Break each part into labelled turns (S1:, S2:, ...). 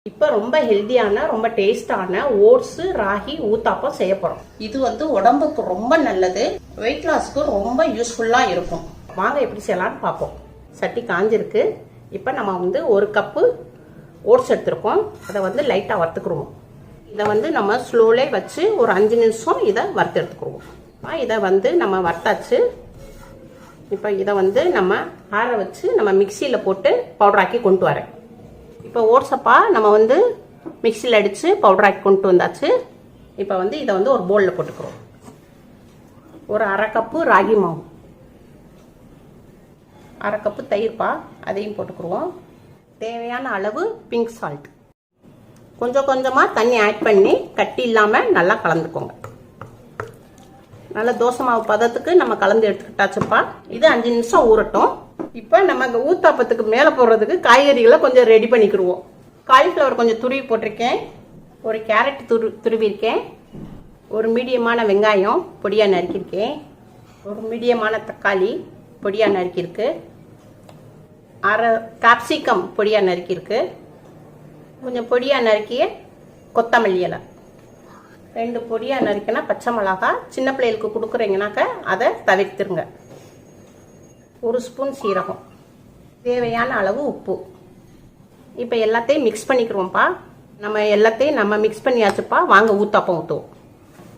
S1: இப்போ ரொம்ப ஹெல்தியான ரொம்ப டேஸ்டான ஓட்ஸ் ராகி ஊத்தாப்பம் செய்ய போறோம். இது உடம்புக்கு ரொம்ப நல்லது, வெயிட் லாஸ்க்கு ரொம்ப யூஸ்ஃபுல்லா இருக்கும். வாங்க எப்படி செய்யலாம்னு பார்ப்போம். சட்டி காஞ்சிருக்கு. இப்போ நம்ம ஒரு கப்பு ஓட்ஸ் எடுத்துருக்கோம். அதை லைட்டா வறுத்துக்குருவோம். இதை நம்ம ஸ்லோலே வச்சு ஒரு 5 நிமிஷம் இதை வறுத்து எடுத்துக்குருவோம். இதை நம்ம வறுத்தாச்சு. இப்போ இதை நம்ம ஆற வச்சு நம்ம மிக்சியில் போட்டு பவுடராக்கி கொண்டு வரேன். இப்போ ஓட்ஸப்பா நம்ம மிக்சியில் அடித்து பவுடராக்கி கொண்டு வந்தாச்சு. இப்போ இதை ஒரு பவுலில் போட்டுக்கிறோம். ஒரு அரை கப்பு ராகி மாவு, அரை கப்பு தயிர்ப்பா, அதையும் போட்டுக்குருவோம். தேவையான அளவு பிங்க் சால்ட், கொஞ்சம் கொஞ்சமாக தண்ணி ஆட் பண்ணி கட்டி இல்லாமல் நல்லா கலந்துக்கோங்க. நல்லா தோசை மாவு பதத்துக்கு நம்ம கலந்து எடுத்துக்கிட்டாச்சுப்பா. இது 5 நிமிஷம் ஊறட்டும். இப்போ நம்ம ஊத்தாப்பத்துக்கு மேலே போடுறதுக்கு காய்கறிகளை கொஞ்சம் ரெடி பண்ணிக்கிடுவோம். காலிஃப்ளவர் கொஞ்சம் துருவி போட்டிருக்கேன், ஒரு கேரட் துருவிருக்கேன், ஒரு மீடியமான வெங்காயம் பொடியாக நறுக்கியிருக்கேன், ஒரு மீடியமான தக்காளி பொடியாக நறுக்கியிருக்கு, அரை கேப்சிகம் பொடியாக நறுக்கியிருக்கு, கொஞ்சம் பொடியாக நறுக்கிய கொத்தமல்லி இலை, 2 பொடியாக நறுக்கினா பச்சை மிளகா. சின்ன பிள்ளைகளுக்கு கொடுக்குறீங்கனாக்க அதை தவிர்த்துருங்க. 1 ஸ்பூன் சீரகம், தேவையான அளவு உப்பு. இப்போ எல்லாத்தையும் மிக்ஸ் பண்ணிக்கிறோம்ப்பா. நம்ம எல்லாத்தையும் மிக்ஸ் பண்ணியாச்சுப்பா. வாங்க ஊத்தாப்பம் ஊற்றுவோம்.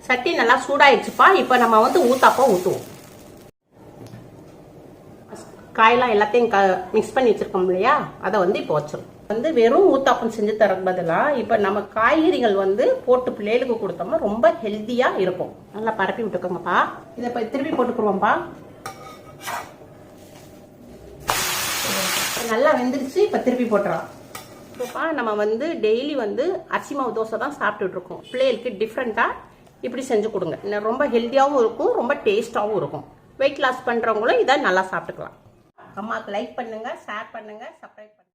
S1: சட்டி நல்லா சூடாயிடுச்சுப்பா. இப்போ நம்ம ஊத்தாப்பம் ஊற்றுவோம். காயெல்லாம் எல்லாத்தையும் மிக்ஸ் பண்ணி வச்சிருக்கோம் இல்லையா, அதை இப்போ வச்சிடும். வெறும் ஊத்தாப்பம் செஞ்சு தர பதிலாக இப்போ நம்ம காய்கறிகள் போட்டு பிள்ளைகளுக்கு கொடுத்தோம்னா ரொம்ப ஹெல்த்தியாக இருக்கும். நல்லா பரப்பி விட்டுக்கோங்கப்பா. இதை இப்போ திருப்பி போட்டுக்குருவோம்ப்பா. நல்லா வெந்துருச்சு. இப்போ திருப்பி போட்டுறோம். இப்போப்பா நம்ம டெய்லி அரிசி மாவு தோசை தான் சாப்பிட்டுட்டு இருக்கோம். பிள்ளைகளுக்கு டிஃப்ரெண்ட்டாக இப்படி செஞ்சு கொடுங்க. ரொம்ப ஹெல்த்தியாகவும் இருக்கும், ரொம்ப டேஸ்டாகவும் இருக்கும். வெயிட் லாஸ் பண்ணுறவங்களும் இதை நல்லா சாப்பிட்டுக்கலாம். அம்மாவுக்கு லைக் பண்ணுங்கள், ஷேர் பண்ணுங்கள், சப்ஸ்கிரைப் பண்ணுங்கள்.